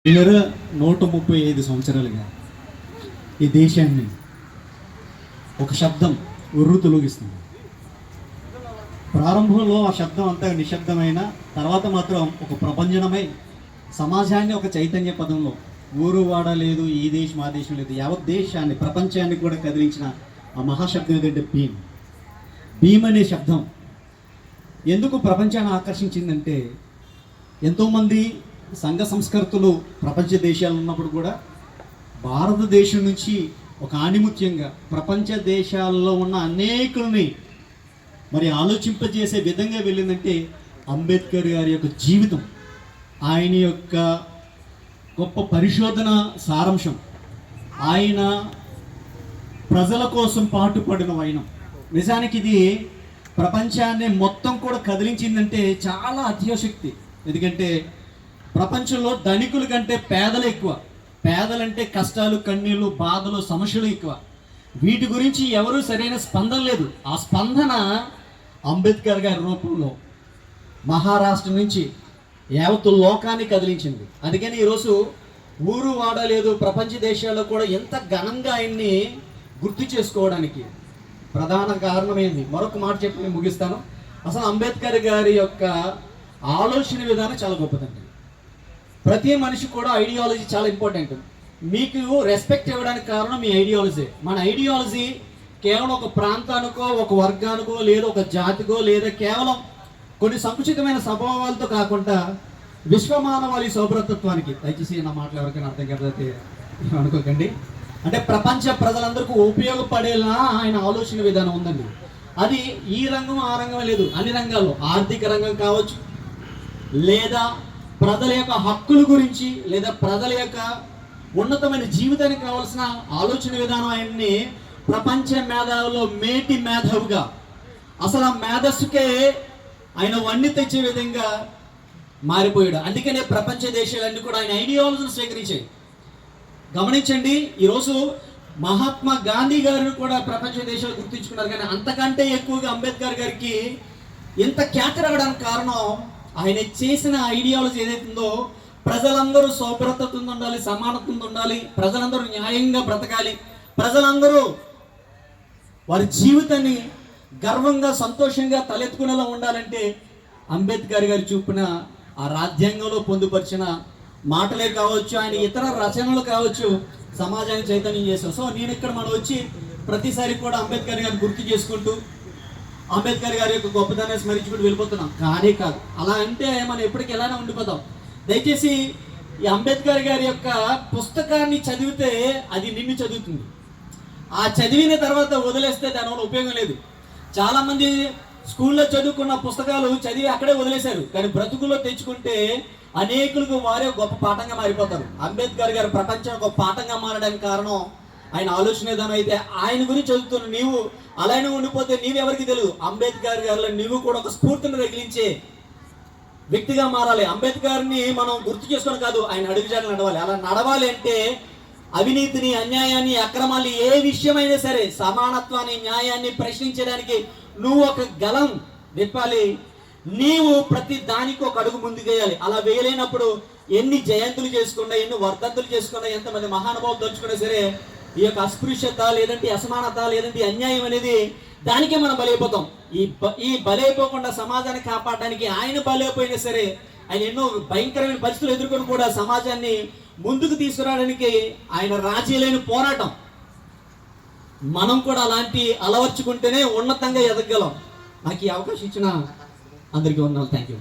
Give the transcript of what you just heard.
135 సంవత్సరాలుగా ఈ దేశాన్ని ఒక శబ్దం తొలగిస్తుంది. ప్రారంభంలో ఆ శబ్దం అంతా నిశ్శబ్దమైన తర్వాత మాత్రం ఒక ప్రపంచమై సమాజాన్ని ఒక చైతన్య పదంలో ఊరు వాడ లేదు, ఈ దేశం ఆ దేశం లేదు, యావత్ దేశాన్ని ప్రపంచాన్ని కూడా కదిలించిన ఆ మహాశబ్దం ఏదంటే భీమ్ అనే శబ్దం ఎందుకు ప్రపంచాన్ని ఆకర్షించిందంటే, ఎంతోమంది సంఘ సంస్కృతులు ప్రపంచ దేశాలు ఉన్నప్పుడు కూడా భారతదేశం నుంచి ఒక ఆణిముత్యంగా ప్రపంచ దేశాల్లో ఉన్న అనేకుల్ని మరి ఆలోచింపజేసే విధంగా వెళ్ళిందంటే అంబేద్కర్ గారి యొక్క జీవితం, ఆయన యొక్క గొప్ప పరిశోధన సారాంశం, ఆయన ప్రజల కోసం పాటుపడిన వైనం. నిజానికి ఇది ప్రపంచాన్ని మొత్తం కూడా కదిలించిందంటే చాలా అత్యశక్తి. ఎందుకంటే ప్రపంచంలో ధనికుల కంటే పేదలు ఎక్కువ, పేదలంటే కష్టాలు, కన్నీళ్ళు, బాధలు, సమస్యలు ఎక్కువ. వీటి గురించి ఎవరు సరైన స్పందన లేదు. ఆ స్పందన అంబేద్కర్ గారి రూపంలో మహారాష్ట్ర నుంచి యావత్తు లోకాన్ని కదిలించింది. అందుకని ఈరోజు ఊరు వాడలేదు ప్రపంచ దేశాల్లో కూడా ఎంత ఘనంగా ఆయన్ని గుర్తు చేసుకోవడానికి ప్రధాన కారణమైంది. మరొక మాట చెప్పి నేను ముగిస్తాను. అసలు అంబేద్కర్ గారి యొక్క ఆలోచన విధానం చాలా గొప్పదండి. ప్రతి మనిషి కూడా ఐడియాలజీ చాలా ఇంపార్టెంట్. మీకు రెస్పెక్ట్ ఇవ్వడానికి కారణం మీ ఐడియాలజీ. మన ఐడియాలజీ కేవలం ఒక ప్రాంతానికో, ఒక వర్గానికో, లేదా ఒక జాతికో, లేదా కేవలం కొన్ని సంకుచితమైన స్వభావాలతో కాకుండా విశ్వమానవాళి సౌభ్రతత్వానికి, దయచేసి నా మాటలు ఎవరికైనా అర్థం కాకపోతే అనుకోకండి, అంటే ప్రపంచ ప్రజలందరికీ ఉపయోగపడేలా ఆయన ఆలోచన విధానం ఉందండి. అది ఈ రంగం ఆ రంగం లేదు, అన్ని రంగాల్లో, ఆర్థిక రంగం కావచ్చు, లేదా ప్రజల యొక్క హక్కుల గురించి, లేదా ప్రజల యొక్క ఉన్నతమైన జీవితానికి కావాల్సిన ఆలోచన విధానం ఆయన్ని ప్రపంచ మేధావులో మేటి మేధావుగా, అసలు ఆ మేధస్సుకే ఆయన వన్ని తెచ్చే విధంగా మారిపోయాడు. అందుకనే ప్రపంచ దేశాలన్నీ కూడా ఆయన ఐడియాలజీని స్వీకరించాయి. గమనించండి, ఈరోజు మహాత్మా గాంధీ గారిని కూడా ప్రపంచ దేశాలు గుర్తించుకున్నారు. కానీ అంతకంటే ఎక్కువగా అంబేద్కర్ గారికి ఇంత ఖ్యాతి రావడానికి కారణం ఆయన చేసిన ఐడియాలజీ ఏదైతుందో, ప్రజలందరూ సౌభ్రతత్వం ఉండాలి, సమానత్వం ఉండాలి, ప్రజలందరూ న్యాయంగా బ్రతకాలి, ప్రజలందరూ వారి జీవితాన్ని గర్వంగా సంతోషంగా తలెత్తుకునేలా ఉండాలంటే అంబేద్కర్ గారు చూపిన ఆ రాజ్యాంగంలో పొందుపరిచిన మాటలే కావచ్చు, ఆయన ఇతర రచనలు కావచ్చు, సమాజాన్ని చైతన్యం చేశారు. సో నేను ఇక్కడ మనం వచ్చి ప్రతిసారి కూడా అంబేద్కర్ గారిని గుర్తు చేసుకుంటూ అంబేద్కర్ గారి యొక్క గొప్పతనాన్ని స్మరించుకుంటూ వెళ్ళిపోతున్నాం. కానీ కాదు, అలా అంటే మనం ఎప్పటికీ ఎలానే ఉండిపోతాం. దయచేసి ఈ అంబేద్కర్ గారి యొక్క పుస్తకాన్ని చదివితే అది నిన్ను చదువుతుంది. ఆ చదివిన తర్వాత వదిలేస్తే దానివల్ల ఉపయోగం లేదు. చాలామంది స్కూల్లో చదువుకున్న పుస్తకాలు చదివి అక్కడే వదిలేశారు. కానీ బ్రతుకుల్లో తెచ్చుకుంటే అనేకులకు వారే గొప్ప పాఠంగా మారిపోతారు. అంబేద్కర్ గారు ప్రపంచం ఒక పాఠంగా మారడానికి కారణం ఆయన ఆలోచన విధానం. అయితే ఆయన గురించి చదువుతున్న నీవు అలానే ఉండిపోతే నీవెవరికి తెలియదు. అంబేద్కర్ గారిలో నీవు కూడా ఒక స్ఫూర్తిని రగిలించే వ్యక్తిగా మారాలి. అంబేద్కర్ని మనం గుర్తు చేసుకొని కాదు, ఆయన అడుగుజాడలు నడవాలి. అలా నడవాలి అంటే అవినీతిని, అన్యాయాన్ని, అక్రమాన్ని, ఏ విషయమైనా సరే సమానత్వాన్ని, న్యాయాన్ని ప్రశ్నించడానికి నువ్వు ఒక గలం విప్పాలి. నీవు ప్రతి దానికి ఒక అడుగు ముందుకేయాలి. అలా వేయలేనప్పుడు ఎన్ని జయంతులు చేసుకున్నా, ఎన్ని వర్ధంతులు చేసుకున్నా, ఎంతమంది మహానుభావులు తలుచుకున్నా సరే ఈ యొక్క అస్పృశ్యత, లేదంటే అసమానత, లేదంటే అన్యాయం అనేది దానికే మనం బలైపోతాం. ఈ బలైపోకుండా సమాజాన్ని కాపాడడానికి ఆయన బలైపోయినా సరే ఆయన ఎన్నో భయంకరమైన పరిస్థితులు ఎదుర్కొని కూడా సమాజాన్ని ముందుకు తీసుకురావడానికి ఆయన రాజీ లేని పోరాటం. మనం కూడా అలాంటి అలవర్చుకుంటేనే ఉన్నతంగా ఎదగలం. నాకు ఈ అవకాశం ఇచ్చిన అందరికీ వందనాలు. Thank you.